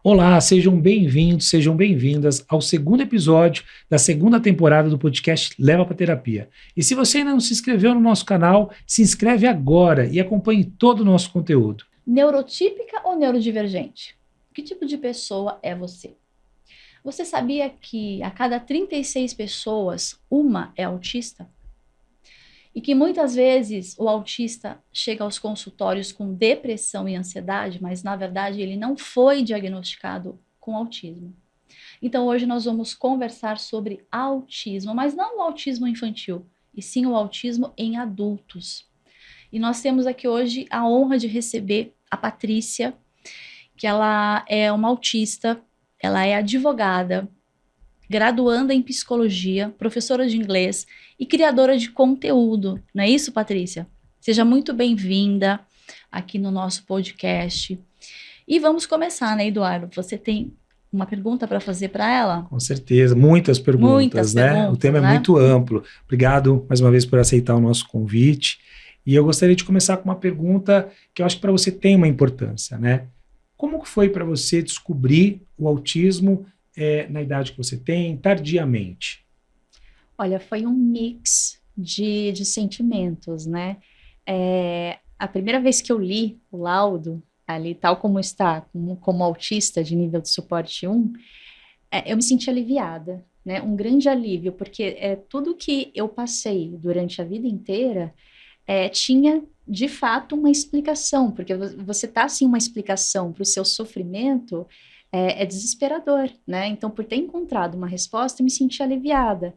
Olá, sejam bem-vindos, sejam bem-vindas ao segundo episódio da segunda temporada do podcast Leva para Terapia. E se você ainda não se inscreveu no nosso canal, se inscreve agora e acompanhe todo o nosso conteúdo. Neurotípica ou neurodivergente? Que tipo de pessoa é você? Você sabia que a cada 36 pessoas, uma é autista? E que muitas vezes o autista chega aos consultórios com depressão e ansiedade, mas na verdade ele não foi diagnosticado com autismo. Então hoje nós vamos conversar sobre autismo, mas não o autismo infantil, e sim o autismo em adultos. E nós temos aqui hoje a honra de receber a Patrícia, que ela é uma autista, ela é advogada, graduanda em psicologia, professora de inglês e criadora de conteúdo. Não é isso, Patrícia? Seja muito bem-vinda aqui no nosso podcast. E vamos começar, né, Eduardo? Você tem uma pergunta para fazer para ela? Com certeza, muitas perguntas, né? O tema é muito amplo. Obrigado mais uma vez por aceitar o nosso convite. E eu gostaria de começar com uma pergunta que eu acho que para você tem uma importância, né? Como que foi para você descobrir o autismo na idade que você tem, tardiamente? Olha, foi um mix de sentimentos, né? A primeira vez que eu li o laudo, ali, tal como está, como autista de nível de suporte 1, eu me senti aliviada, né? Um grande alívio, porque tudo que eu passei durante a vida inteira tinha, de fato, uma explicação, porque você tá, assim, uma explicação para o seu sofrimento é desesperador, né? Então, por ter encontrado uma resposta, eu me senti aliviada.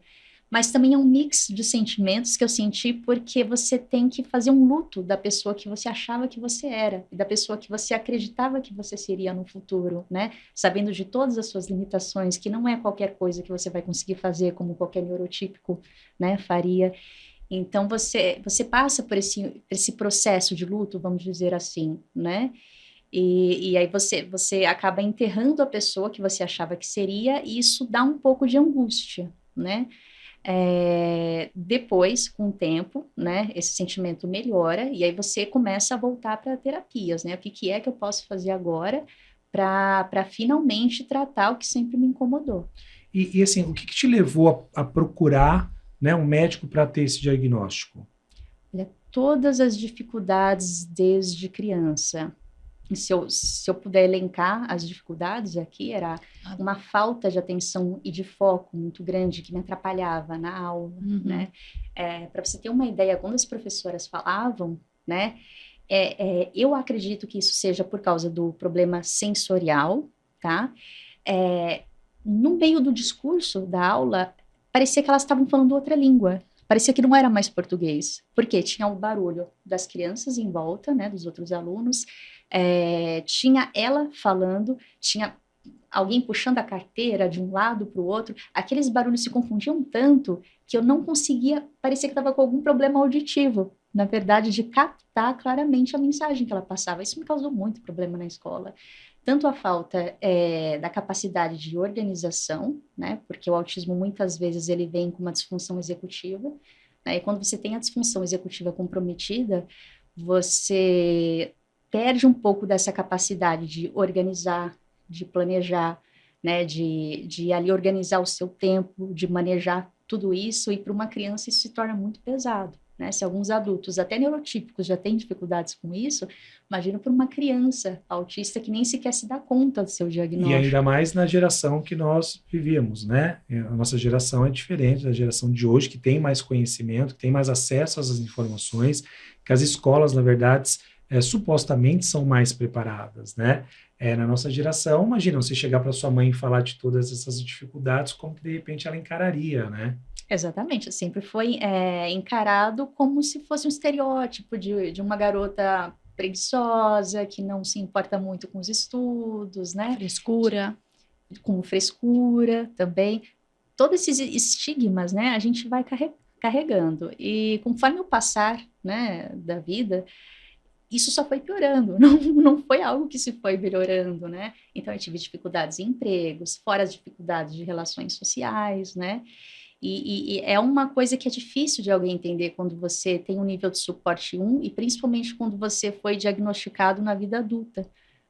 Mas também é um mix de sentimentos que eu senti porque você tem que fazer um luto da pessoa que você achava que você era, e da pessoa que você acreditava que você seria no futuro, né? Sabendo de todas as suas limitações, que não é qualquer coisa que você vai conseguir fazer como qualquer neurotípico, né, faria. Então, você passa por esse processo de luto, vamos dizer assim, né? E aí você acaba enterrando a pessoa que você achava que seria, e isso dá um pouco de angústia, né? Depois, com o tempo, né, esse sentimento melhora, e aí você começa a voltar para terapias, né? O que é que eu posso fazer agora para finalmente tratar o que sempre me incomodou. E assim, o que te levou a procurar, né, um médico para ter esse diagnóstico? Olha, todas as dificuldades desde criança. Se eu puder elencar as dificuldades aqui, era uma falta de atenção e de foco muito grande que me atrapalhava na aula, né? Para você ter uma ideia, quando as professoras falavam, né? Eu acredito que isso seja por causa do problema sensorial, tá? No meio do discurso da aula, parecia que elas estavam falando outra língua. Parecia que não era mais português, porque tinha o barulho das crianças em volta, né, dos outros alunos, tinha ela falando, tinha alguém puxando a carteira de um lado para o outro, aqueles barulhos se confundiam tanto que eu não conseguia, parecia que estava com algum problema auditivo, na verdade, de captar claramente a mensagem que ela passava. Isso me causou muito problema na escola. Tanto a falta da capacidade de organização, né, porque o autismo muitas vezes ele vem com uma disfunção executiva, né, e quando você tem a disfunção executiva comprometida, você perde um pouco dessa capacidade de organizar, de planejar, né, de ali organizar o seu tempo, de manejar tudo isso, e para uma criança isso se torna muito pesado. Né? Se alguns adultos, até neurotípicos, já têm dificuldades com isso, imagina para uma criança autista que nem sequer se dá conta do seu diagnóstico. E ainda mais na geração que nós vivíamos, né? A nossa geração é diferente da geração de hoje, que tem mais conhecimento, que tem mais acesso às informações, que as escolas, na verdade, supostamente são mais preparadas, né? Na nossa geração, imagina você chegar para sua mãe e falar de todas essas dificuldades, como que de repente ela encararia, né? Exatamente, sempre foi encarado como se fosse um estereótipo de uma garota preguiçosa, que não se importa muito com os estudos, né? Frescura. Com frescura também. Todos esses estigmas, né, a gente vai carregando. E conforme o passar, né, da vida, isso só foi piorando, não foi algo que se foi melhorando, né? Então, eu tive dificuldades em empregos, fora as dificuldades de relações sociais, né? E é uma coisa que é difícil de alguém entender quando você tem um nível de suporte 1 e principalmente quando você foi diagnosticado na vida adulta,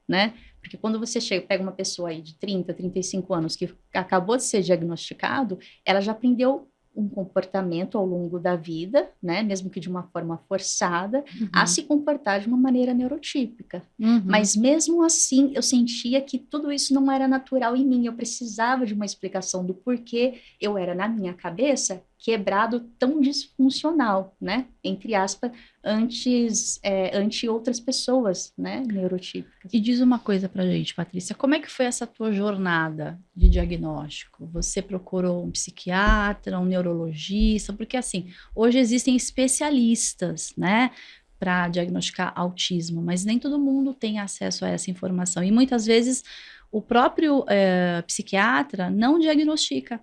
né? Porque quando você pega uma pessoa aí de 30, 35 anos que acabou de ser diagnosticado, ela já aprendeu um comportamento ao longo da vida, né, mesmo que de uma forma forçada, a se comportar de uma maneira neurotípica. Mas mesmo assim, eu sentia que tudo isso não era natural em mim. Eu precisava de uma explicação do porquê eu era, na minha cabeça, quebrado, tão disfuncional, né, entre aspas, ante outras pessoas, né, neurotípicas. E diz uma coisa pra gente, Patrícia, como é que foi essa tua jornada de diagnóstico? Você procurou um psiquiatra, um neurologista? Porque, assim, hoje existem especialistas, né, para diagnosticar autismo, mas nem todo mundo tem acesso a essa informação. E muitas vezes o próprio psiquiatra não diagnostica,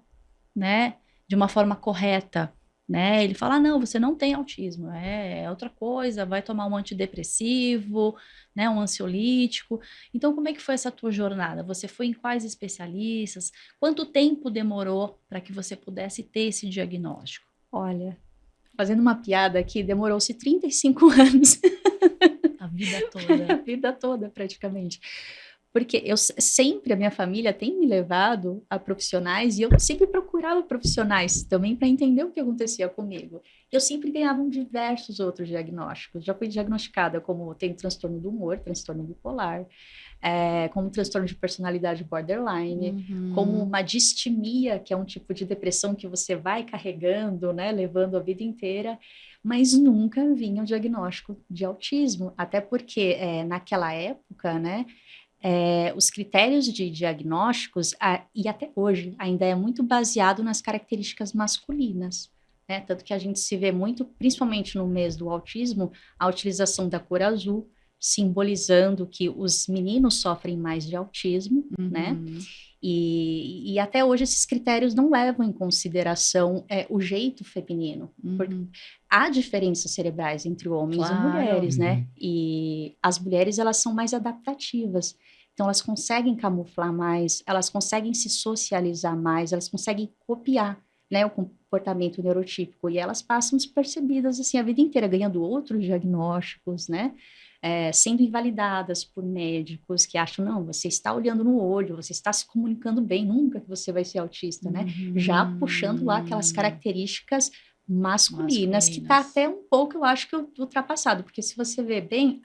né, de uma forma correta, né? Ele fala, não, você não tem autismo, é outra coisa, vai tomar um antidepressivo, né, um ansiolítico. Então, como é que foi essa tua jornada? Você foi em quais especialistas? Quanto tempo demorou para que você pudesse ter esse diagnóstico? Olha, fazendo uma piada aqui, demorou-se 35 anos. A vida toda. A vida toda, praticamente. Porque a minha família tem me levado a profissionais e eu sempre procurava profissionais também para entender o que acontecia comigo. Eu sempre ganhava diversos outros diagnósticos. Já fui diagnosticada como tenho transtorno do humor, transtorno bipolar, como transtorno de personalidade borderline, como uma distimia, que é um tipo de depressão que você vai carregando, né, levando a vida inteira, mas nunca vinha o diagnóstico de autismo, até porque naquela época, né, os critérios de diagnósticos, e até hoje, ainda é muito baseado nas características masculinas, né? Tanto que a gente se vê muito, principalmente no mês do autismo, a utilização da cor azul, simbolizando que os meninos sofrem mais de autismo, né? E até hoje esses critérios não levam em consideração o jeito feminino, porque há diferenças cerebrais entre homens e mulheres, né? E as mulheres, elas são mais adaptativas, então elas conseguem camuflar mais, elas conseguem se socializar mais, elas conseguem copiar, né, o comportamento neurotípico, e elas passam despercebidas, assim, a vida inteira, ganhando outros diagnósticos, né? Sendo invalidadas por médicos que acham, não, você está olhando no olho, você está se comunicando bem, nunca que você vai ser autista, né? Já puxando lá aquelas características masculinas, que está até um pouco, eu acho que ultrapassado, porque se você vê bem,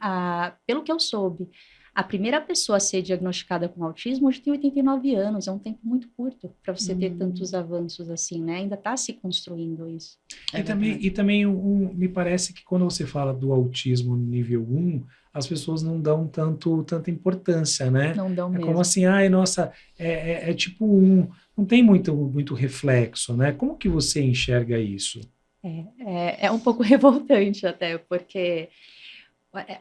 pelo que eu soube, a primeira pessoa a ser diagnosticada com autismo hoje tem 89 anos, é um tempo muito curto para você ter tantos avanços assim, né? Ainda está se construindo isso. E também me parece que quando você fala do autismo nível 1, as pessoas não dão tanta importância, né? Não dão mesmo. Como assim, ai, nossa, é tipo 1, não tem muito reflexo, né? Como que você enxerga isso? É um pouco revoltante até, porque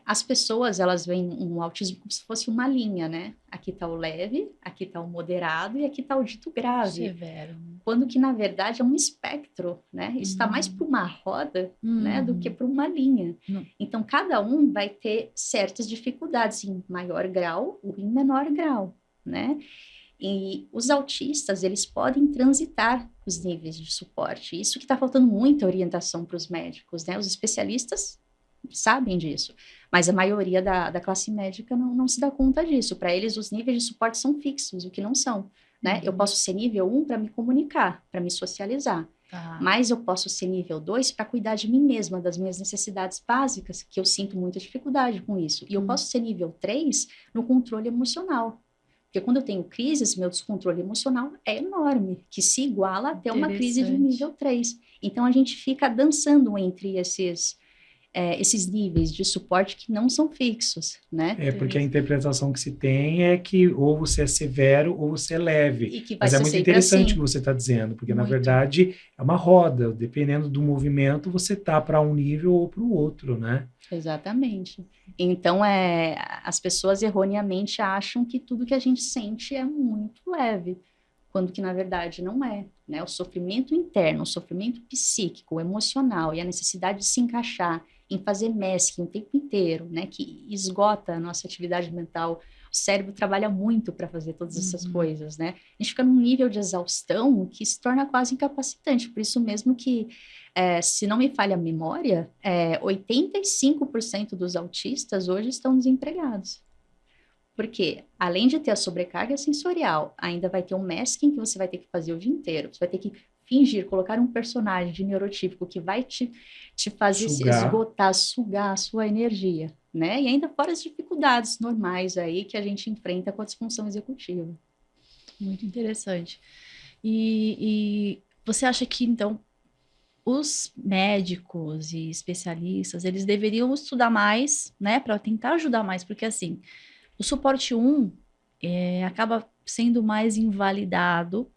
as pessoas, elas veem um autismo como se fosse uma linha, né? Aqui está o leve, aqui está o moderado e aqui está o dito grave. Severo. Quando que, na verdade, é um espectro, né? Isso está mais para uma roda, né, do que para uma linha. Então, cada um vai ter certas dificuldades em maior grau ou em menor grau, né? E os autistas, eles podem transitar os níveis de suporte. Isso que está faltando muita orientação para os médicos, né? Os especialistas sabem disso, mas a maioria da classe médica não se dá conta disso. Para eles, os níveis de suporte são fixos, o que não são, né? Eu posso ser nível 1 para me comunicar, para me socializar, mas eu posso ser nível 2 para cuidar de mim mesma, das minhas necessidades básicas, que eu sinto muita dificuldade com isso. E eu posso ser nível 3 no controle emocional, porque quando eu tenho crises, meu descontrole emocional é enorme, que se iguala até uma crise de nível 3. Então, a gente fica dançando entre esses níveis de suporte que não são fixos, né? Porque a interpretação que se tem é que ou você é severo ou você é leve. E que vai Mas é ser muito sempre interessante assim. o que você está dizendo, porque Muito. na verdade é uma roda, dependendo do movimento você tá para um nível ou para o outro, né? Exatamente. Então, as pessoas erroneamente acham que tudo que a gente sente é muito leve, quando que na verdade não é, né? O sofrimento interno, o sofrimento psíquico, emocional e a necessidade de se encaixar em fazer masking o tempo inteiro, né? Que esgota a nossa atividade mental. O cérebro trabalha muito para fazer todas essas coisas, né? A gente fica num nível de exaustão que se torna quase incapacitante. Por isso mesmo que, se não me falha a memória, 85% dos autistas hoje estão desempregados. Porque, além de ter a sobrecarga sensorial, ainda vai ter um masking que você vai ter que fazer o dia inteiro. Você vai ter que fingir, colocar um personagem de neurotípico que vai te fazer se esgotar, sugar a sua energia, né? E ainda fora as dificuldades normais aí que a gente enfrenta com a disfunção executiva. Muito interessante. E você acha que, então, os médicos e especialistas, eles deveriam estudar mais, né, para tentar ajudar mais, porque, assim, o suporte 1 acaba sendo mais invalidado,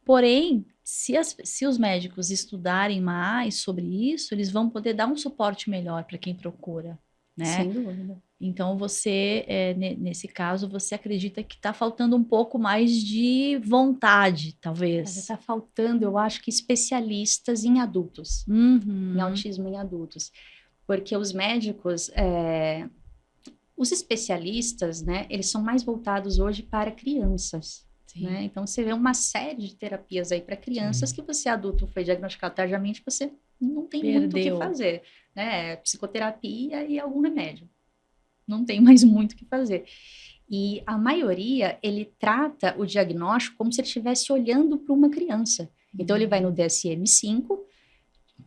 porém, se os médicos estudarem mais sobre isso, eles vão poder dar um suporte melhor para quem procura, né? Sem dúvida. Então, você, nesse caso, você acredita que está faltando um pouco mais de vontade, talvez? Está faltando, eu acho que especialistas em adultos, em autismo em adultos. Porque os médicos, os especialistas, né, eles são mais voltados hoje para crianças. Né? Então, você vê uma série de terapias aí para crianças que você, adulto, foi diagnosticado tardiamente, você não tem muito o que fazer. Né? Psicoterapia e algum remédio. Não tem mais muito o que fazer. E a maioria, ele trata o diagnóstico como se ele estivesse olhando para uma criança. Então, ele vai no DSM-5,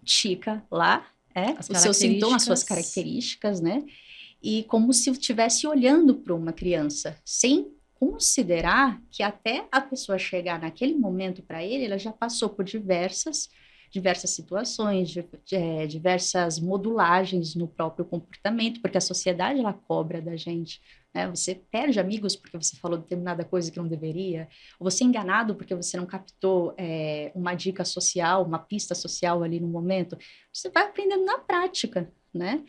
tica lá, os seus sintomas, as suas características, né? E como se estivesse olhando para uma criança, sem considerar que até a pessoa chegar naquele momento para ele, ela já passou por diversas situações, diversas modulagens no próprio comportamento, porque a sociedade, ela cobra da gente, né? Você perde amigos porque você falou determinada coisa que não deveria, ou você é enganado porque você não captou uma dica social, uma pista social ali no momento. Você vai aprendendo na prática, né?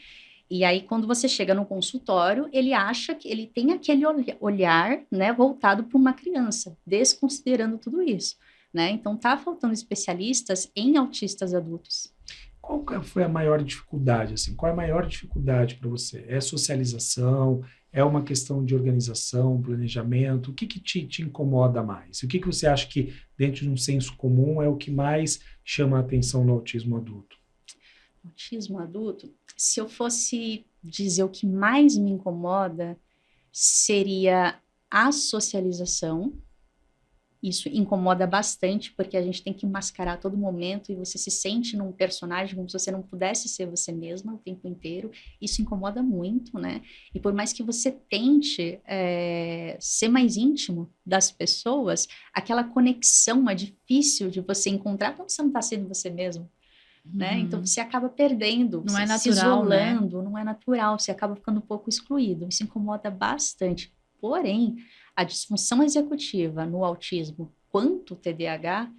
E aí, quando você chega no consultório, ele acha que ele tem aquele olhar, né, voltado para uma criança, desconsiderando tudo isso. Né? Então, está faltando especialistas em autistas adultos. Qual foi a maior dificuldade? Assim? Qual é a maior dificuldade para você? É socialização? É uma questão de organização, planejamento? O que te incomoda mais? O que você acha que, dentro de um senso comum, é o que mais chama a atenção no autismo adulto? Autismo adulto, se eu fosse dizer o que mais me incomoda, seria a socialização. Isso incomoda bastante, porque a gente tem que mascarar a todo momento e você se sente num personagem como se você não pudesse ser você mesma o tempo inteiro. Isso incomoda muito, né? E por mais que você tente ser mais íntimo das pessoas, aquela conexão é difícil de você encontrar quando você não está sendo você mesmo. Né? Então, você acaba perdendo, não é natural, se isolando, né? Não é natural, você acaba ficando um pouco excluído. Isso incomoda bastante. Porém, a disfunção executiva no autismo quanto o TDAH,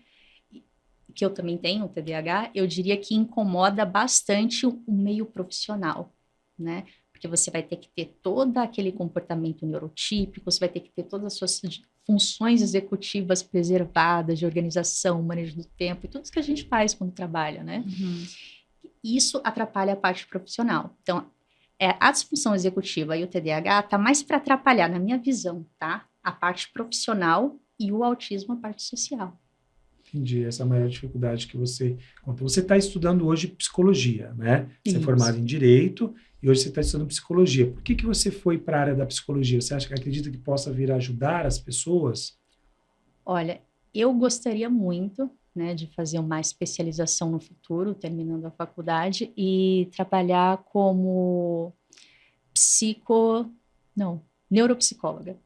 que eu também tenho TDAH, eu diria que incomoda bastante o meio profissional, né? Porque você vai ter que ter todo aquele comportamento neurotípico, você vai ter que ter todas as suas funções executivas preservadas, de organização, manejo do tempo, e tudo isso que a gente faz quando trabalha, né? Isso atrapalha a parte profissional. Então, a disfunção executiva e o TDAH tá mais para atrapalhar, na minha visão, tá? A parte profissional e o autismo, a parte social. Entendi, essa é a maior dificuldade que você... Você está estudando hoje psicologia, né? Você é formado em Direito e hoje você está estudando psicologia. Por que você foi para a área da psicologia? Você acredita que possa vir a ajudar as pessoas? Olha, eu gostaria muito, né, de fazer uma especialização no futuro, terminando a faculdade, e trabalhar como neuropsicóloga,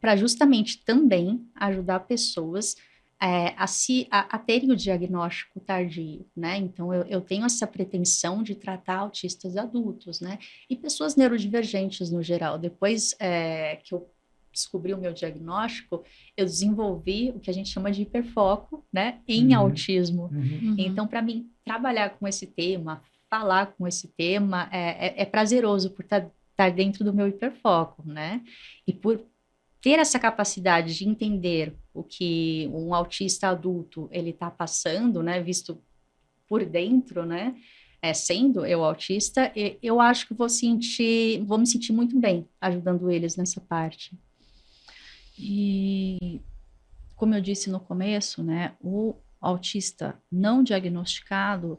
para justamente também ajudar pessoas a terem o diagnóstico tardio, né? Então, eu tenho essa pretensão de tratar autistas adultos, né? E pessoas neurodivergentes no geral. Depois que eu descobri o meu diagnóstico, eu desenvolvi o que a gente chama de hiperfoco, né? Em autismo. Então, para mim, trabalhar com esse tema, falar com esse tema, é prazeroso por estar dentro do meu hiperfoco, né? E por ter essa capacidade de entender o que um autista adulto ele está passando, né, visto por dentro, né, sendo eu autista, eu acho que vou me sentir muito bem ajudando eles nessa parte. E como eu disse no começo, né, o autista não diagnosticado,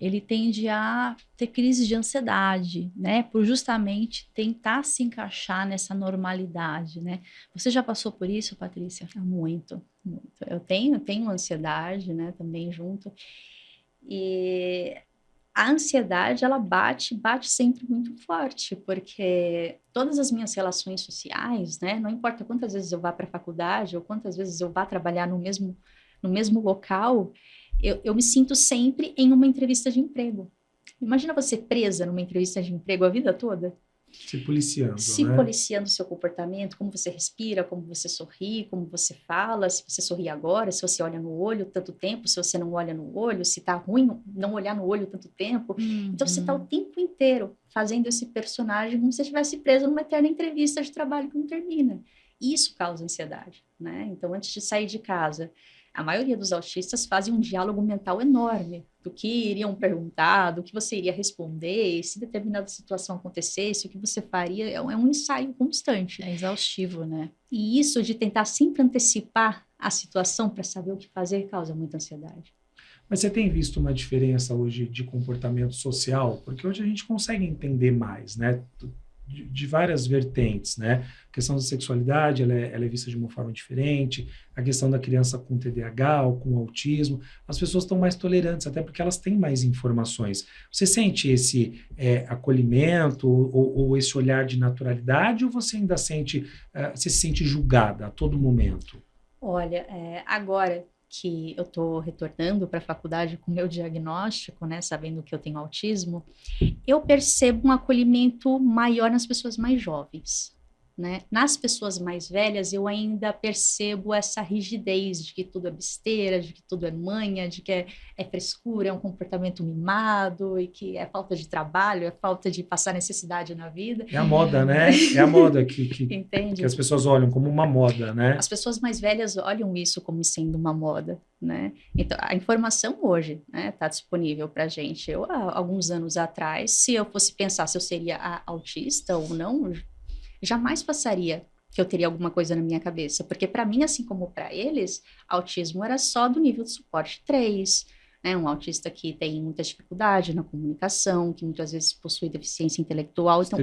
ele tende a ter crises de ansiedade, né? Por justamente tentar se encaixar nessa normalidade, né? Você já passou por isso, Patrícia? Muito, muito. Eu tenho ansiedade, né, também junto. E a ansiedade, ela bate sempre muito forte, porque todas as minhas relações sociais, né, não importa quantas vezes eu vá para a faculdade ou quantas vezes eu vá trabalhar no mesmo local, eu me sinto sempre em uma entrevista de emprego. Imagina você presa numa entrevista de emprego a vida toda. Se policiando, Se né? policiando o seu comportamento, como você respira, como você sorri, como você fala, se você sorri agora, se você olha no olho tanto tempo, se você não olha no olho, se tá ruim não olhar no olho tanto tempo. Então você tá o tempo inteiro fazendo esse personagem como se você estivesse preso numa eterna entrevista de trabalho que não termina. E isso causa ansiedade, né? Então, antes de sair de casa, a maioria dos autistas fazem um diálogo mental enorme do que iriam perguntar, do que você iria responder, se determinada situação acontecesse, o que você faria, é um ensaio constante. É exaustivo, né? E isso de tentar sempre antecipar a situação para saber o que fazer causa muita ansiedade. Mas você tem visto uma diferença hoje de comportamento social? Porque hoje a gente consegue entender mais, né? De várias vertentes, né? A questão da sexualidade, ela é vista de uma forma diferente. A questão da criança com TDAH ou com autismo, as pessoas estão mais tolerantes, até porque elas têm mais informações. Você sente esse acolhimento ou esse olhar de naturalidade, ou você ainda você se sente julgada a todo momento? Olha, agora que eu estou retornando para a faculdade com o meu diagnóstico, né, sabendo que eu tenho autismo, eu percebo um acolhimento maior nas pessoas mais jovens, né? Nas pessoas mais velhas, eu ainda percebo essa rigidez de que tudo é besteira, de que tudo é manha, de que é frescura, é um comportamento mimado e que é falta de trabalho, é falta de passar necessidade na vida. É a moda, né? É a moda que Entende? Que as pessoas olham como uma moda, né? As pessoas mais velhas olham isso como sendo uma moda, né? Então, a informação hoje, né, está disponível para a gente. Eu, há alguns anos atrás, se eu fosse pensar se eu seria autista ou não, jamais passaria que eu teria alguma coisa na minha cabeça, porque para mim, assim como para eles, autismo era só do nível de suporte 3, né? Um autista que tem muita dificuldade na comunicação, que muitas vezes possui deficiência intelectual. Então,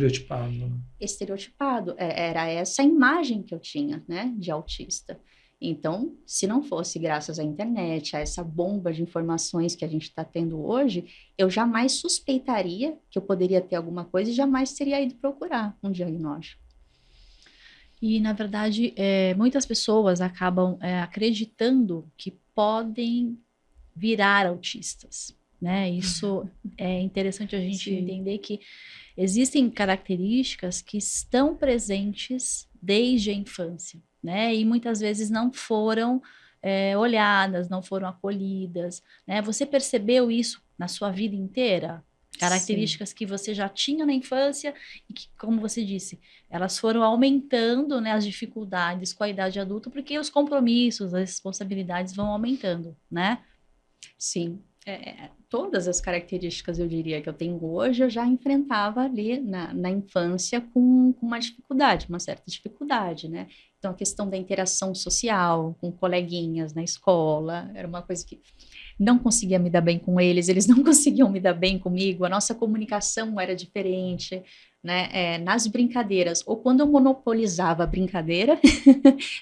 estereotipado. Era essa a imagem que eu tinha, né, de autista. Então, se não fosse graças à internet, a essa bomba de informações que a gente está tendo hoje, eu jamais suspeitaria que eu poderia ter alguma coisa e jamais teria ido procurar um diagnóstico. E, na verdade, muitas pessoas acabam acreditando que podem virar autistas, né? Isso é interessante a gente entender que existem características que estão presentes desde a infância, né? E muitas vezes não foram olhadas, não foram acolhidas, né? Você percebeu isso na sua vida inteira? Características que você já tinha na infância e que, como você disse, elas foram aumentando, né, as dificuldades com a idade adulta, porque os compromissos, as responsabilidades vão aumentando, né? Sim. Todas as características, eu diria, que eu tenho hoje, eu já enfrentava ali na infância com uma dificuldade, uma certa dificuldade, né? Então, a questão da interação social com coleguinhas na escola era uma coisa que não conseguia me dar bem com eles não conseguiam me dar bem comigo, a nossa comunicação era diferente, né? Nas brincadeiras, ou quando eu monopolizava a brincadeira,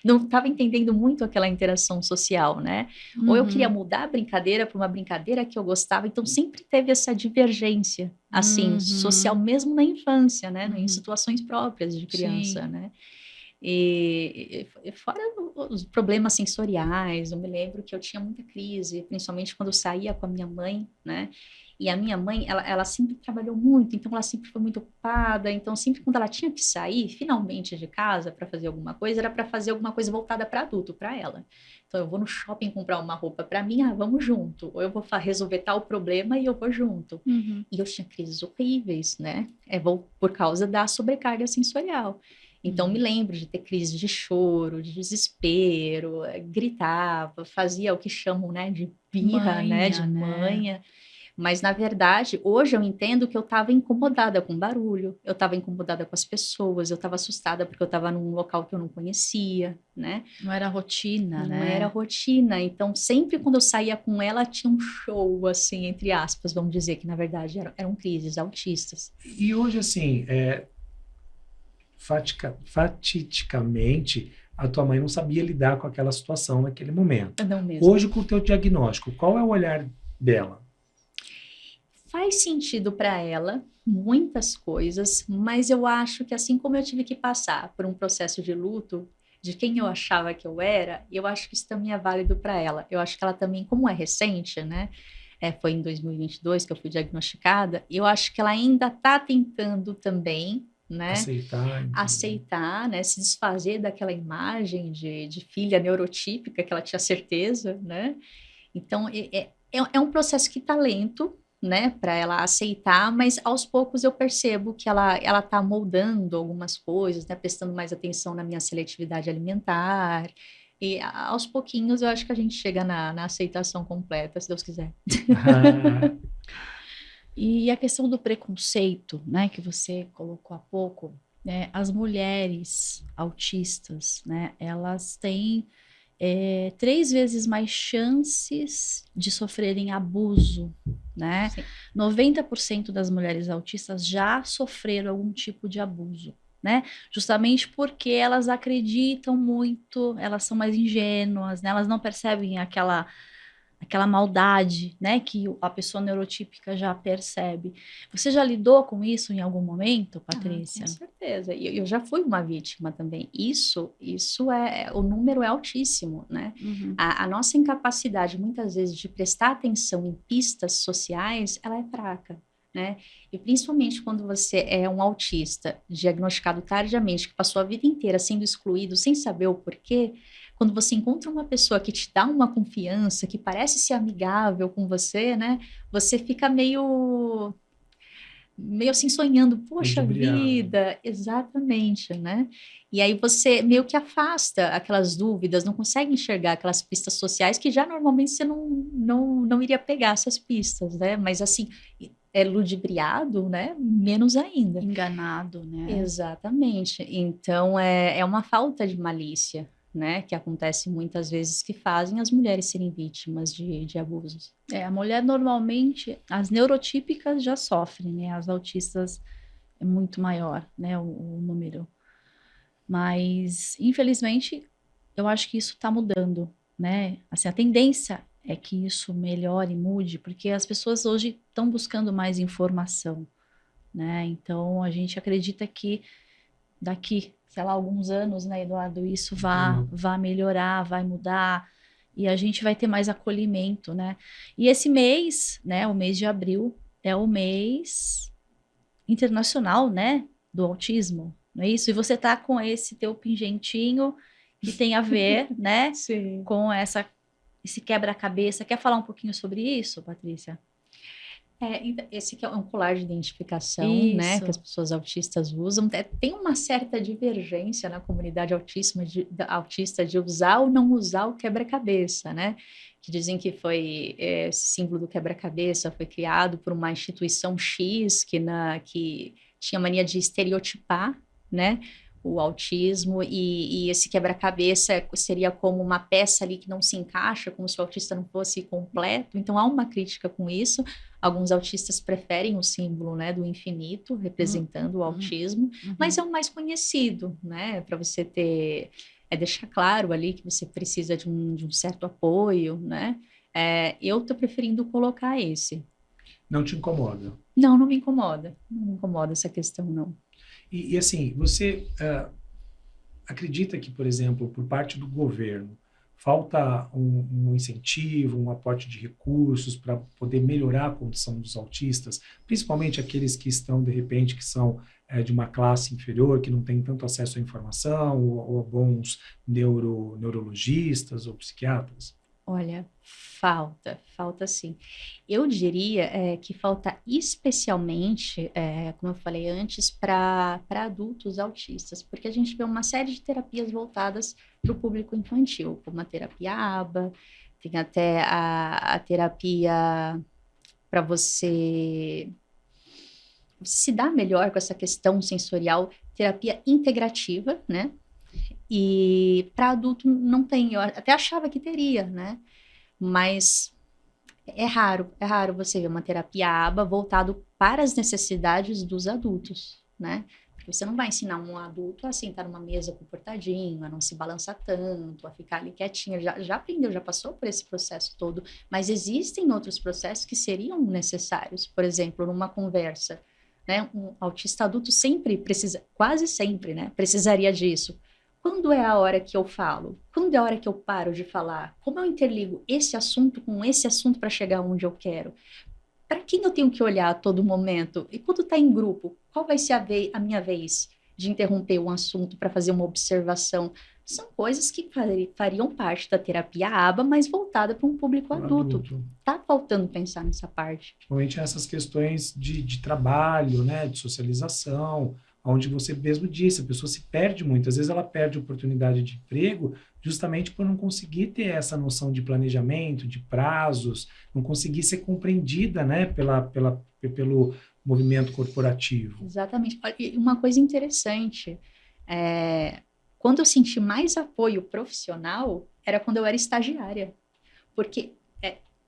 não estava entendendo muito aquela interação social, né? Uhum. Ou eu queria mudar a brincadeira para uma brincadeira que eu gostava, então sempre teve essa divergência, assim, social, mesmo na infância, né? Em situações próprias de criança, né? E fora os problemas sensoriais, eu me lembro que eu tinha muita crise, principalmente quando eu saía com a minha mãe, né? E a minha mãe, ela sempre trabalhou muito, então ela sempre foi muito ocupada, então sempre quando ela tinha que sair, finalmente de casa para fazer alguma coisa, era para fazer alguma coisa voltada para adulto, para ela. Então eu vou no shopping comprar uma roupa para mim, vamos junto. Ou eu vou resolver tal problema e eu vou junto. Uhum. E eu tinha crises horríveis, né? Por causa da sobrecarga sensorial. Então, me lembro de ter crise de choro, de desespero, gritava, fazia o que chamam, né, de birra, né, de manha. Mas, na verdade, hoje eu entendo que eu estava incomodada com barulho, eu estava incomodada com as pessoas, eu estava assustada porque eu estava num local que eu não conhecia, né? Não era rotina, Não né? era rotina. Então, sempre quando eu saía com ela, tinha um show, assim, entre aspas, vamos dizer, que na verdade eram crises autistas. E hoje, assim, fatidicamente, a tua mãe não sabia lidar com aquela situação naquele momento. Não mesmo. Hoje, com o teu diagnóstico, qual é o olhar dela? Faz sentido para ela muitas coisas, mas eu acho que assim como eu tive que passar por um processo de luto de quem eu achava que eu era, eu acho que isso também é válido para ela. Eu acho que ela também, como é recente, né? Foi em 2022 que eu fui diagnosticada, eu acho que ela ainda está tentando também, né? Aceitar, né? Se desfazer daquela imagem de filha neurotípica que ela tinha certeza, né? Então, é um processo que está lento, né, para ela aceitar, mas aos poucos eu percebo que ela está moldando algumas coisas, né, prestando mais atenção na minha seletividade alimentar, e aos pouquinhos eu acho que a gente chega na aceitação completa, se Deus quiser. E a questão do preconceito, né, que você colocou há pouco, né, as mulheres autistas, né, elas têm 3 vezes mais chances de sofrerem abuso, né? Sim. 90% das mulheres autistas já sofreram algum tipo de abuso, né? Justamente porque elas acreditam muito, elas são mais ingênuas, né? Elas não percebem aquela maldade, né, que a pessoa neurotípica já percebe. Você já lidou com isso em algum momento, Patrícia? Com certeza. E eu já fui uma vítima também. Isso o número é altíssimo, né? Uhum. A nossa incapacidade, muitas vezes, de prestar atenção em pistas sociais, ela é fraca, né? E principalmente quando você é um autista diagnosticado tardiamente, que passou a vida inteira sendo excluído sem saber o porquê, quando você encontra uma pessoa que te dá uma confiança, que parece ser amigável com você, né? Você fica meio assim sonhando, poxa vida, exatamente, né? E aí você meio que afasta aquelas dúvidas, não consegue enxergar aquelas pistas sociais que já normalmente você não iria pegar essas pistas, né? Mas assim, é ludibriado, né? Menos ainda. Enganado, né? Exatamente. Então, é uma falta de malícia, né? Que acontece muitas vezes que fazem as mulheres serem vítimas de abusos. A mulher normalmente, as neurotípicas já sofrem, né? As autistas é muito maior, né? O número. Mas, infelizmente, eu acho que isso está mudando, né? Assim, a tendência é que isso melhore, mude, porque as pessoas hoje estão buscando mais informação, né? Então, a gente acredita que daqui, sei lá, alguns anos, né, Eduardo, isso vá melhorar, vai mudar, e a gente vai ter mais acolhimento, né? E esse mês, né, o mês de abril, é o mês internacional, né, do autismo, não é isso? E você tá com esse teu pingentinho que tem a ver, né, Sim. com esse quebra-cabeça. Quer falar um pouquinho sobre isso, Patrícia? Esse aqui é um colar de identificação, Isso. né, que as pessoas autistas usam. Tem uma certa divergência na comunidade autista de usar ou não usar o quebra-cabeça, né? Que dizem que esse símbolo do quebra-cabeça foi criado por uma instituição X que tinha mania de estereotipar, né, o autismo, e esse quebra-cabeça seria como uma peça ali que não se encaixa, como se o autista não fosse completo. Então, há uma crítica com isso. Alguns autistas preferem o símbolo, né, do infinito, representando o autismo, mas é o mais conhecido, né, para você deixar claro ali que você precisa de um certo apoio, né. Eu estou preferindo colocar esse. Não te incomoda? Não me incomoda. Não me incomoda essa questão, não. E assim, você acredita que, por exemplo, por parte do governo, falta um incentivo, um aporte de recursos para poder melhorar a condição dos autistas, principalmente aqueles que estão, de repente, que são de uma classe inferior, que não tem tanto acesso à informação, ou a bons neurologistas ou psiquiatras? Olha, falta sim. Eu diria que falta especialmente, como eu falei antes, para adultos autistas, porque a gente vê uma série de terapias voltadas para o público infantil, como a terapia ABA, tem até a terapia para você se dar melhor com essa questão sensorial, terapia integrativa, né? E para adulto não tem, eu até achava que teria, né? Mas é raro você ver uma terapia ABA voltado para as necessidades dos adultos, né? Porque você não vai ensinar um adulto a sentar numa mesa comportadinho, a não se balançar tanto, a ficar ali quietinho. Já aprendeu, já passou por esse processo todo. Mas existem outros processos que seriam necessários. Por exemplo, numa conversa, né? Um autista adulto sempre precisa, quase sempre, né? Precisaria disso. Quando é a hora que eu falo? Quando é a hora que eu paro de falar? Como eu interligo esse assunto com esse assunto para chegar onde eu quero? Para quem eu tenho que olhar a todo momento? E quando está em grupo, qual vai ser a minha vez de interromper um assunto para fazer uma observação? São coisas que fariam parte da terapia ABA, mas voltada para um público adulto. Tá faltando pensar nessa parte. Principalmente essas questões de trabalho, né, de socialização, onde você mesmo disse, a pessoa se perde muito. Às vezes ela perde a oportunidade de emprego justamente por não conseguir ter essa noção de planejamento, de prazos, não conseguir ser compreendida, né, pelo movimento corporativo. Exatamente. E uma coisa interessante, quando eu senti mais apoio profissional, era quando eu era estagiária. Porque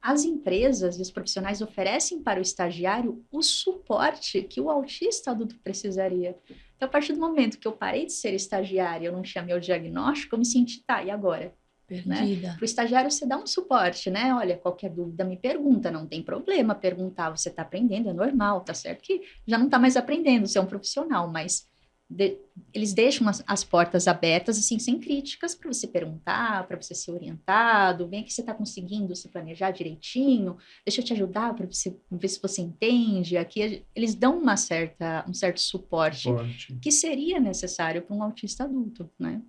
as empresas e os profissionais oferecem para o estagiário o suporte que o autista adulto precisaria. Então, a partir do momento que eu parei de ser estagiária, eu não tinha meu diagnóstico, eu me senti, tá, e agora? Perdida. Né? Para o estagiário, você dá um suporte, né? Olha, qualquer dúvida me pergunta, não tem problema perguntar, você está aprendendo, é normal, tá certo que já não está mais aprendendo, você é um profissional, mas eles deixam as portas abertas, assim, sem críticas, para você perguntar, para você ser orientado, vem que você está conseguindo se planejar direitinho, deixa eu te ajudar para você ver se você entende. Aqui eles dão um certo suporte que seria necessário para um autista adulto, né?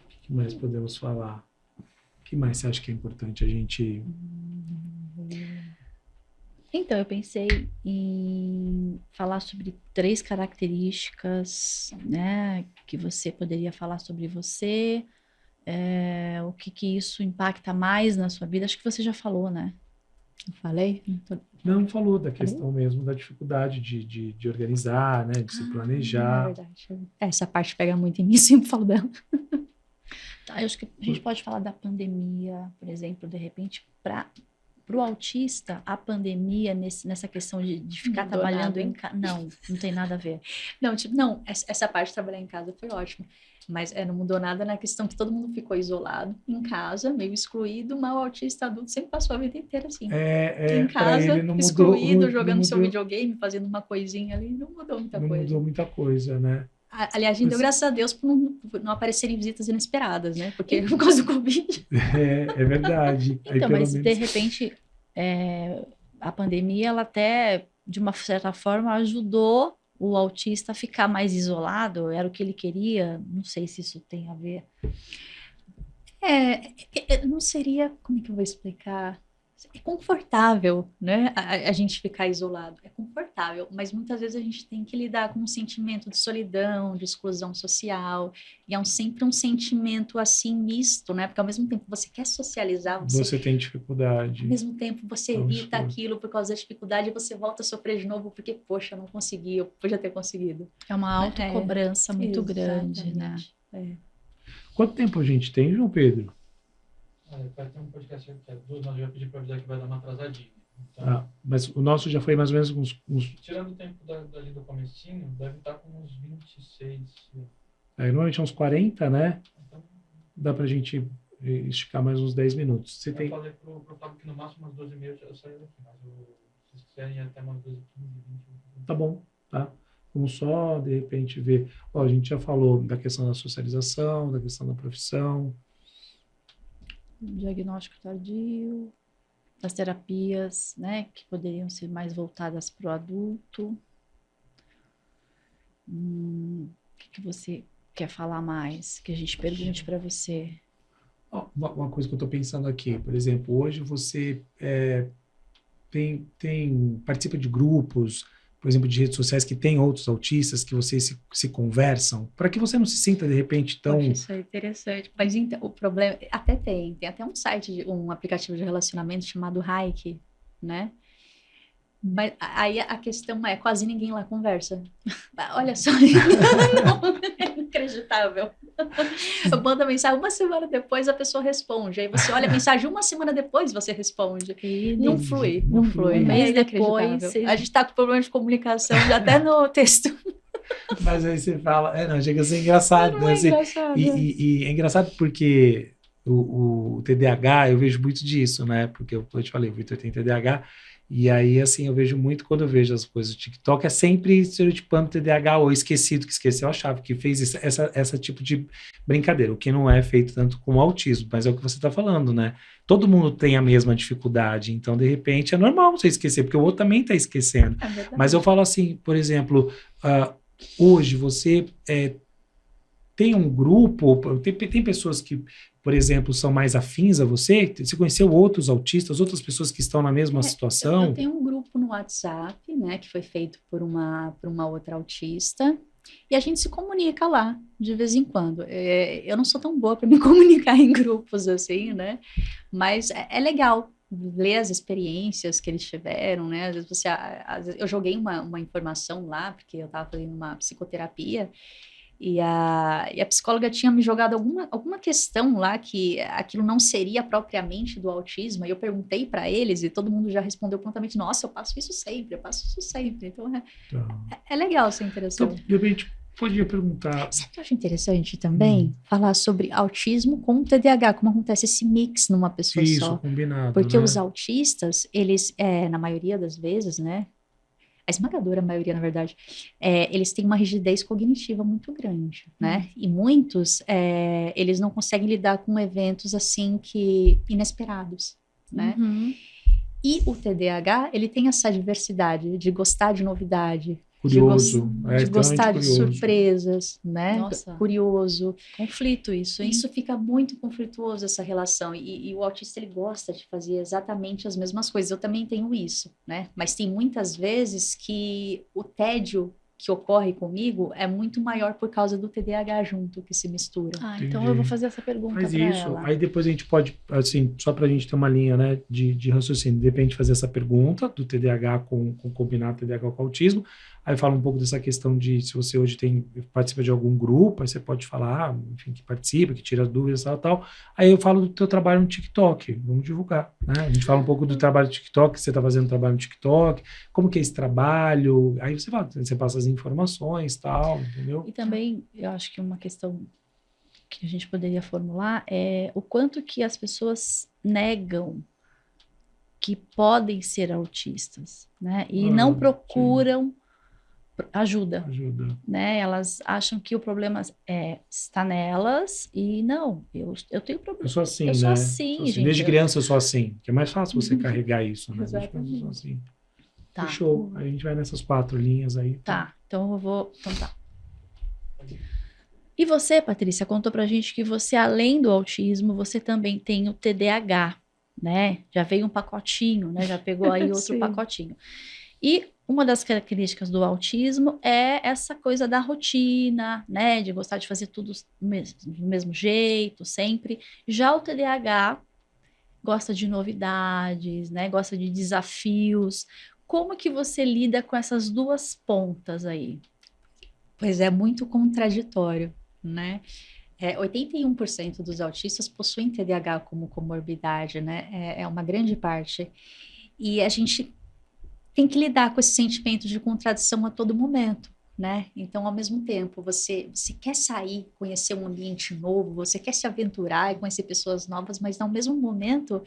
O que mais podemos falar? O que mais você acha que é importante a gente... Então, eu pensei em falar sobre 3 características, né, que você poderia falar sobre você, o que isso impacta mais na sua vida. Acho que você já falou, né? Eu falei? Não falou da questão mesmo da dificuldade de organizar, né, de se planejar. É verdade. Essa parte pega muito em mim, sempre falo dela. Tá, eu acho que a gente pode falar da pandemia, por exemplo, de repente, para o autista, a pandemia, nessa questão de ficar trabalhando em casa... Não tem nada a ver. Não, essa parte de trabalhar em casa foi ótima. Mas não mudou nada na questão que todo mundo ficou isolado, em casa, meio excluído, mas o autista adulto sempre passou a vida inteira assim. Em casa, ele não excluído, mudou, jogando seu videogame, fazendo uma coisinha ali, não mudou muita coisa. Não mudou muita coisa, né? Aliás, a gente deu graças a Deus por não aparecerem visitas inesperadas, né? Porque por causa do Covid. É verdade. Então, mas de repente, a pandemia, ela até, de uma certa forma, ajudou o autista a ficar mais isolado, era o que ele queria, não sei se isso tem a ver. Não seria, como é que eu vou explicar? É confortável, né? A gente ficar isolado. É confortável, mas muitas vezes a gente tem que lidar com um sentimento de solidão, de exclusão social, e sempre um sentimento assim misto, né? Porque ao mesmo tempo você quer socializar, você tem dificuldade. Ao mesmo tempo você evita aquilo por causa da dificuldade e você volta a sofrer de novo porque, poxa, não consegui, eu podia ter conseguido. É uma autocobrança muito grande, né? Quanto tempo a gente tem, João Pedro? Vai ter um podcast que é 2, nós já pedir para avisar que vai dar uma atrasadinha. Então, mas o nosso já foi mais ou menos uns... Tirando o tempo do comecinho, deve estar com uns 26. Normalmente é uns 40, né? Então, dá pra gente esticar mais uns 10 minutos. Eu falei pro Fábio que no máximo umas 12h30 eu saio daqui, mas se vocês quiserem ir até umas 12h15, 20. Tá bom, tá? Vamos só, de repente, ver... a gente já falou da questão da socialização, da questão da profissão... Diagnóstico tardio, das terapias, né, que poderiam ser mais voltadas para o adulto. O que você quer falar mais? Que a gente pergunte para você. Uma coisa que eu estou pensando aqui, por exemplo, hoje você participa de grupos, por exemplo, de redes sociais que tem outros autistas, que vocês se conversam, para que você não se sinta, de repente, tão... Poxa, isso é interessante. Mas então, o problema... Até tem até um site, um aplicativo de relacionamento chamado Hike, né? Mas aí a questão é, quase ninguém lá conversa. Olha só, é inacreditável. Eu mando a mensagem, uma semana depois a pessoa responde. Aí você olha a mensagem, uma semana depois você responde. Não flui, não flui. Um mês É depois, inacreditável. A gente tá com problema de comunicação, já até no texto. Mas aí você fala, não, chega a ser engraçado, Não né? é Assim, engraçado. e é engraçado porque o TDAH, eu vejo muito disso, né? Porque eu te falei, o Vitor tem TDAH, e aí, assim, eu vejo muito, quando eu vejo as coisas do TikTok, é sempre estereotipando TDAH ou esquecido que esqueceu a chave, que fez essa tipo de brincadeira, o que não é feito tanto com o autismo, mas é o que você está falando, né? Todo mundo tem a mesma dificuldade, então, de repente, é normal você esquecer, porque o outro também está esquecendo. É verdade. Mas eu falo assim, por exemplo, hoje você tem um grupo, tem pessoas que, por exemplo, são mais afins a você? Você conheceu outros autistas, outras pessoas que estão na mesma situação? Eu tenho um grupo no WhatsApp, né, que foi feito por uma outra autista, e a gente se comunica lá, de vez em quando. Eu não sou tão boa para me comunicar em grupos assim, né, mas é legal ler as experiências que eles tiveram, né, às vezes eu joguei uma informação lá, porque eu estava fazendo uma psicoterapia, e a psicóloga tinha me jogado alguma questão lá que aquilo não seria propriamente do autismo, e eu perguntei para eles e todo mundo já respondeu prontamente, nossa, eu passo isso sempre. Então é legal essa interação. Então, de repente, podia perguntar... Sabe o que eu acho interessante também? Falar sobre autismo com TDAH, como acontece esse mix numa pessoa isso, só. combinado, Porque né? os autistas, eles, na maioria das vezes, né, a esmagadora maioria, na verdade, eles têm uma rigidez cognitiva muito grande, né? E muitos, eles não conseguem lidar com eventos, assim, inesperados, né? Uhum. E o TDAH, ele tem essa diversidade de gostar de novidade, Curioso. de gostar de curioso. surpresas, né? Nossa. Curioso. Conflito isso, hein? Isso fica muito conflituoso, essa relação. E o autista, ele gosta de fazer exatamente as mesmas coisas. Eu também tenho isso, né? Mas tem muitas vezes que o tédio que ocorre comigo é muito maior por causa do TDAH junto, que se mistura. Ah, então Entendi. eu vou fazer essa pergunta Faz para isso. ela. Aí depois a gente pode, assim, só para a gente ter uma linha, né, de raciocínio, de repente fazer essa pergunta do TDAH com combinar TDAH com autismo. Aí fala um pouco dessa questão de se você hoje participa de algum grupo, aí você pode falar, enfim, que participa, que tira as dúvidas, tal. Aí eu falo do teu trabalho no TikTok, vamos divulgar, né? A gente fala um pouco do trabalho do TikTok, você está fazendo trabalho no TikTok, como que é esse trabalho, aí você fala, você passa as informações, tal, entendeu? E também, eu acho que uma questão que a gente poderia formular é o quanto que as pessoas negam que podem ser autistas, né? E não procuram ajuda, né? Elas acham que o problema está nelas e não, eu tenho problema. Eu sou assim, eu né? sou assim, gente. Desde criança eu sou assim, que é mais fácil você carregar isso, né? Desde criança eu sou assim. Tá. Fechou. Aí a gente vai nessas 4 linhas aí. Tá, então eu vou... Então tá. E você, Patrícia, contou pra gente que você, além do autismo, você também tem o TDAH, né? Já veio um pacotinho, né? Já pegou aí outro Sim. pacotinho. E uma das características do autismo é essa coisa da rotina, né? De gostar de fazer tudo do mesmo jeito, sempre. Já o TDAH gosta de novidades, né? Gosta de desafios. Como que você lida com essas duas pontas aí? Pois é, muito contraditório, né? 81% dos autistas possuem TDAH como comorbidade, né? É uma grande parte. E a gente tem que lidar com esse sentimento de contradição a todo momento, né? Então, ao mesmo tempo, você quer sair, conhecer um ambiente novo, você quer se aventurar e conhecer pessoas novas, mas, ao mesmo momento,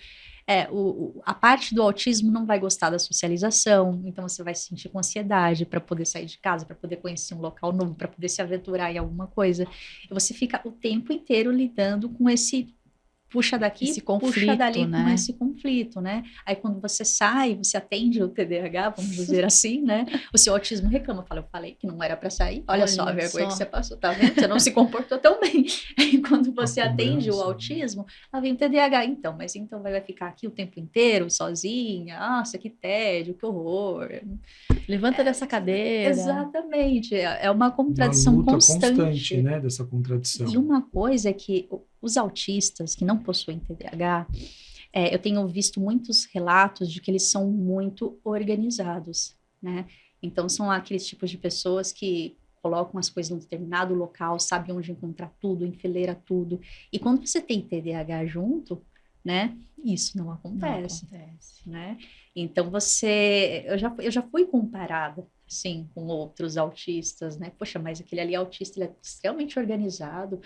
a parte do autismo não vai gostar da socialização, então você vai se sentir com ansiedade para poder sair de casa, para poder conhecer um local novo, para poder se aventurar em alguma coisa. E você fica o tempo inteiro lidando com esse puxa daqui, Esse puxa conflito, dali, né? com esse conflito, né? Aí quando você sai, você atende o TDAH, vamos dizer assim, né? O seu autismo reclama, fala, eu falei que não era para sair, olha só a Olha vergonha só. que você passou, tá vendo? Você não se comportou tão bem. Aí quando você A atende o cobrança, né? autismo, lá vem o TDAH, então, mas então vai ficar aqui o tempo inteiro, sozinha, nossa, que tédio, que horror. Levanta dessa cadeira. Exatamente, é uma Uma contradição luta constante. constante, né, dessa contradição. E uma coisa é que os autistas que não possuem TDAH, eu tenho visto muitos relatos de que eles são muito organizados, né? Então, são aqueles tipos de pessoas que colocam as coisas num determinado local, sabem onde encontrar tudo, enfileira tudo. E quando você tem TDAH junto, né, isso não acontece, né? Então, eu já fui comparada, assim, com outros autistas, né? Poxa, mas aquele ali autista, ele é extremamente organizado,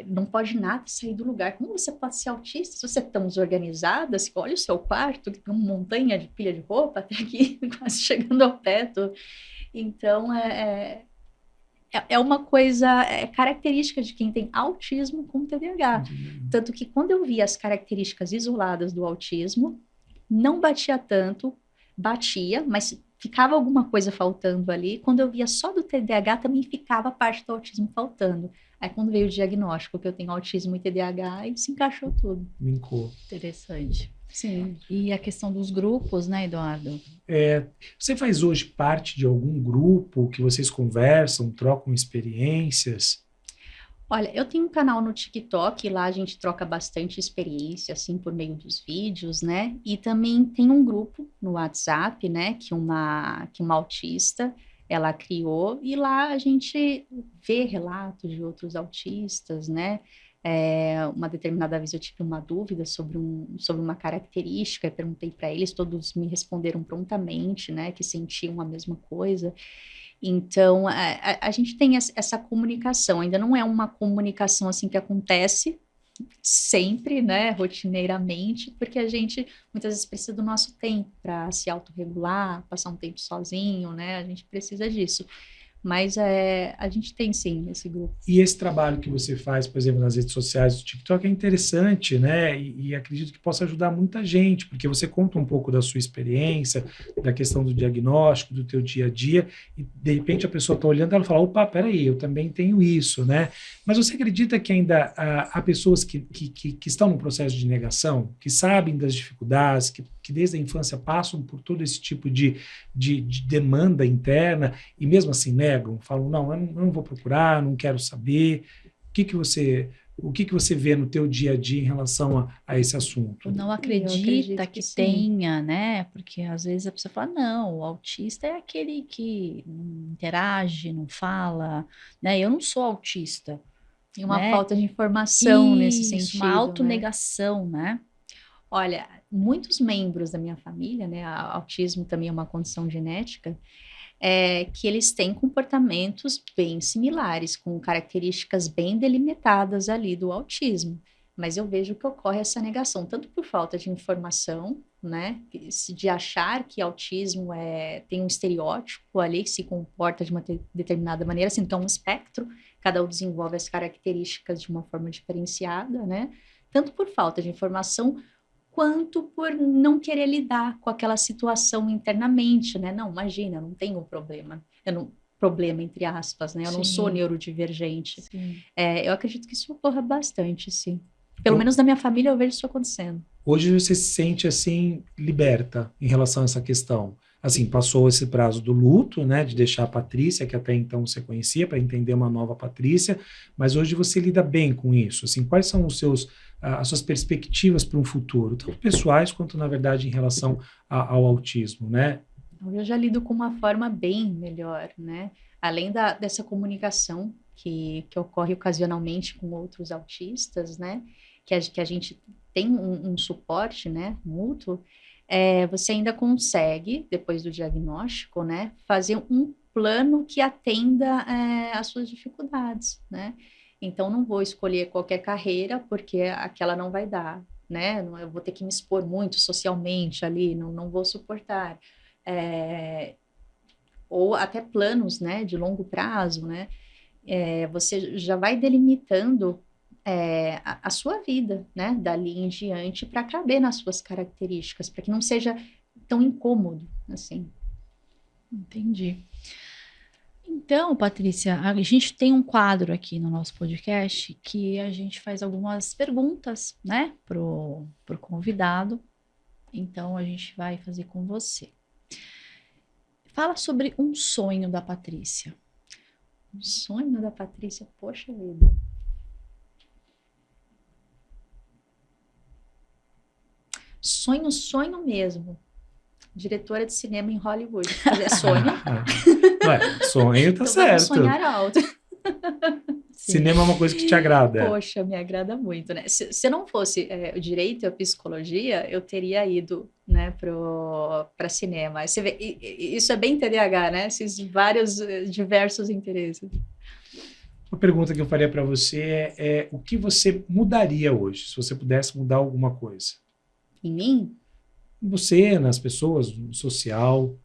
não pode nada sair do lugar. Como você pode ser autista se você é tão desorganizada? Assim, olha o seu quarto, que tem uma montanha de pilha de roupa até aqui, quase chegando ao teto. Então, é uma coisa característica de quem tem autismo com TDAH. Tanto que quando eu vi as características isoladas do autismo, não batia tanto, batia, mas ficava alguma coisa faltando ali. Quando eu via só do TDAH, também ficava parte do autismo faltando. Aí quando veio o diagnóstico que eu tenho autismo e TDAH, aí se encaixou tudo. Vincou. Interessante. Sim. E a questão dos grupos, né, Eduardo? Você faz hoje parte de algum grupo que vocês conversam, trocam experiências? Olha, eu tenho um canal no TikTok, lá a gente troca bastante experiência, assim, por meio dos vídeos, né? E também tem um grupo no WhatsApp, né, que uma autista, ela criou, e lá a gente vê relatos de outros autistas, né? Uma determinada vez eu tive uma dúvida sobre uma característica, eu perguntei para eles, todos me responderam prontamente, né, que sentiam a mesma coisa. Então, a gente tem essa comunicação, ainda não é uma comunicação assim que acontece sempre, né, rotineiramente, porque a gente muitas vezes precisa do nosso tempo para se autorregular, passar um tempo sozinho, né, a gente precisa disso. Mas a gente tem sim esse grupo. E esse trabalho que você faz, por exemplo, nas redes sociais do TikTok é interessante, né? E acredito que possa ajudar muita gente, porque você conta um pouco da sua experiência, da questão do diagnóstico, do teu dia a dia, e de repente a pessoa está olhando e ela fala, opa, peraí, eu também tenho isso, né? Mas você acredita que ainda há pessoas que estão no processo de negação, que sabem das dificuldades, que desde a infância passam por todo esse tipo de demanda interna e mesmo assim negam, falam, não, eu não vou procurar, não quero saber. O que você vê no teu dia a dia em relação a esse assunto? Não Eu acredita acredito que que sim. tenha, né? Porque às vezes a pessoa fala, não, o autista é aquele que não interage, não fala, né? Eu não sou autista. E uma né? falta de informação nesse Isso, sentido, uma né? autonegação, né? Olha, muitos membros da minha família, né, autismo também é uma condição genética, que eles têm comportamentos bem similares, com características bem delimitadas ali do autismo. Mas eu vejo que ocorre essa negação, tanto por falta de informação, né, de achar que autismo tem um estereótipo ali, que se comporta de uma determinada maneira, assim, então um espectro, cada um desenvolve as características de uma forma diferenciada, né, tanto por falta de informação, quanto por não querer lidar com aquela situação internamente, né? Não, imagina, eu não tenho problema. Problema, entre aspas, né? Eu não sou neurodivergente. Eu acredito que isso ocorra bastante, sim. Pelo menos na minha família eu vejo isso acontecendo. Hoje você se sente, assim, liberta em relação a essa questão. Assim, passou esse prazo do luto, né? De deixar a Patrícia, que até então você conhecia, para entender uma nova Patrícia, mas hoje você lida bem com isso. Assim, quais são as suas perspectivas para um futuro, tanto pessoais quanto, na verdade, em relação ao autismo, né? Eu já lido com uma forma bem melhor, né? Além dessa comunicação que ocorre ocasionalmente com outros autistas, né? Que a gente tem um suporte, né, mútuo, você ainda consegue, depois do diagnóstico, né, fazer um plano que atenda às suas dificuldades, né? Então, não vou escolher qualquer carreira, porque aquela não vai dar, né? Eu vou ter que me expor muito socialmente ali, não vou suportar. Ou até planos, né, de longo prazo, né? Você já vai delimitando a sua vida, né? Dali em diante, para caber nas suas características, para que não seja tão incômodo, assim. Entendi. Então, Patrícia, a gente tem um quadro aqui no nosso podcast que a gente faz algumas perguntas, né, pro convidado. Então, a gente vai fazer com você. Fala sobre um sonho da Patrícia. Um sonho da Patrícia, poxa vida. Sonho mesmo. Diretora de cinema em Hollywood. É sonho. Ué, sonho tá Então, certo. vamos sonhar alto. Cinema é uma coisa que te agrada. Poxa, me agrada muito, né? Se não fosse o direito e a psicologia, eu teria ido, né, para cinema. Você vê, isso é bem TDAH, né? Esses vários, diversos interesses. Uma pergunta que eu faria para você é o que você mudaria hoje, se você pudesse mudar alguma coisa? Em mim? Em você, nas pessoas, no social.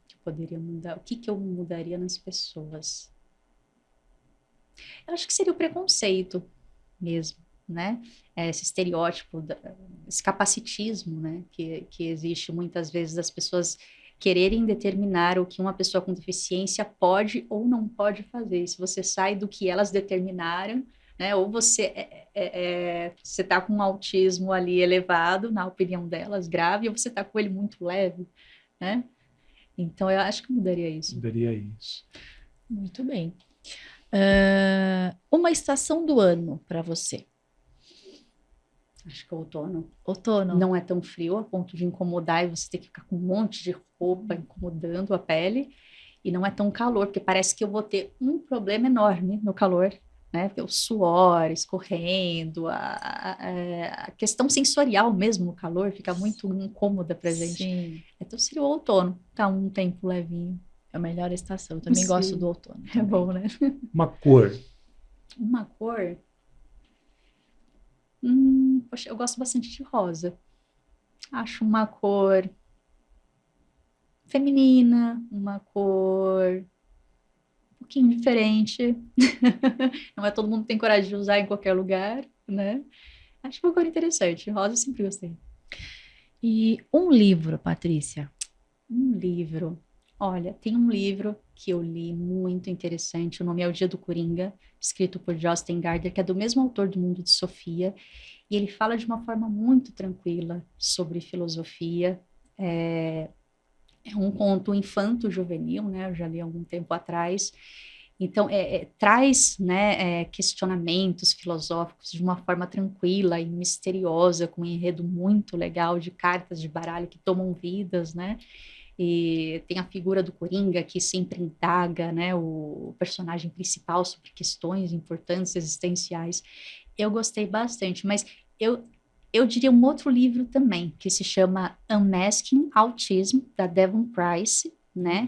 Que poderia mudar? O que eu mudaria nas pessoas? Eu acho que seria o preconceito mesmo, né? Esse estereótipo, esse capacitismo, né? Que existe muitas vezes das pessoas quererem determinar o que uma pessoa com deficiência pode ou não pode fazer. E se você sai do que elas determinaram, né? Ou você está com um autismo ali elevado, na opinião delas, grave, ou você está com ele muito leve, né? Então, eu acho que mudaria isso. Mudaria isso. Muito bem. Uma estação do ano para você? Acho que é outono. Outono. Não é tão frio a ponto de incomodar e você ter que ficar com um monte de roupa incomodando a pele. E não é tão calor, porque parece que eu vou ter um problema enorme no calor, né? Porque o suor escorrendo, a questão sensorial mesmo no calor fica muito incômoda pra gente. Sim. Então seria o outono, tá um tempo levinho. É a melhor estação. Eu também Sim. gosto do outono. É bom, né? Uma cor. Uma cor... poxa, eu gosto bastante de rosa. Acho uma cor feminina, uma cor um pouquinho diferente. Não é todo mundo que tem coragem de usar em qualquer lugar, né? Acho uma cor interessante. Rosa eu sempre gostei. E um livro, Patrícia? Um livro. Olha, tem um livro que eu li muito interessante. O nome é O Dia do Coringa, escrito por Jostein Gaarder, que é do mesmo autor do Mundo de Sofia. E ele fala de uma forma muito tranquila sobre filosofia. É um conto infanto-juvenil, né? Eu já li há algum tempo atrás. Então, traz, né, questionamentos filosóficos de uma forma tranquila e misteriosa, com um enredo muito legal de cartas de baralho que tomam vidas, né? E tem a figura do Coringa que sempre indaga, né, o personagem principal sobre questões importantes, existenciais. Eu gostei bastante, mas eu diria um outro livro também, que se chama Unmasking Autism, da Devon Price, né?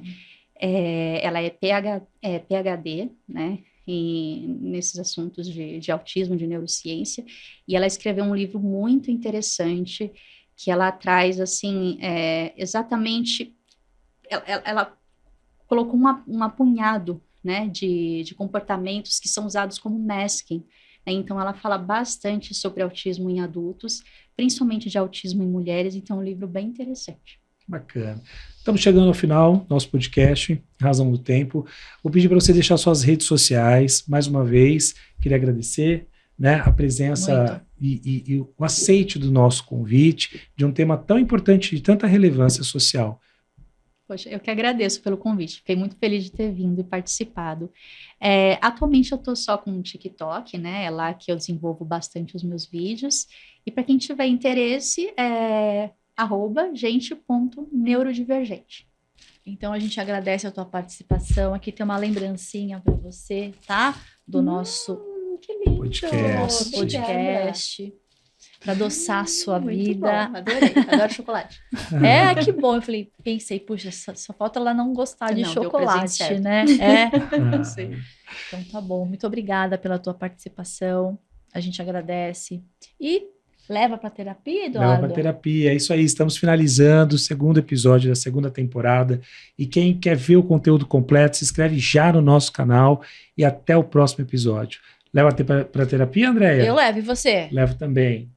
Ela é PhD, né? Nesses assuntos de autismo, de neurociência, e ela escreveu um livro muito interessante, que ela traz, assim, exatamente... Ela colocou um apunhado, né, de comportamentos que são usados como masking. Então, ela fala bastante sobre autismo em adultos, principalmente de autismo em mulheres. Então, é um livro bem interessante. Bacana. Estamos chegando ao final do nosso podcast, Razão do Tempo. Vou pedir para você deixar suas redes sociais. Mais uma vez, queria agradecer, né, a presença e o aceite do nosso convite de um tema tão importante, de tanta relevância social. Poxa, eu que agradeço pelo convite. Fiquei muito feliz de ter vindo e participado. Atualmente eu estou só com o TikTok, né? É lá que eu desenvolvo bastante os meus vídeos. E para quem tiver interesse, @gente.neurodivergente. Então a gente agradece a tua participação. Aqui tem uma lembrancinha para você, tá? Do nosso que lindo. podcast. Para adoçar a sua Muito vida. Bom, adorei, adoro chocolate. Que bom. Eu pensei, puxa, só falta ela não gostar de Não, deu chocolate, presente né? Sim. Então tá bom. Muito obrigada pela tua participação. A gente agradece. E leva para terapia, Eduardo? Leva para terapia. É isso aí. Estamos finalizando o segundo episódio da segunda temporada. E quem quer ver o conteúdo completo, se inscreve já no nosso canal. E até o próximo episódio. Leva para terapia, Andréia? Eu levo, e você? Levo também.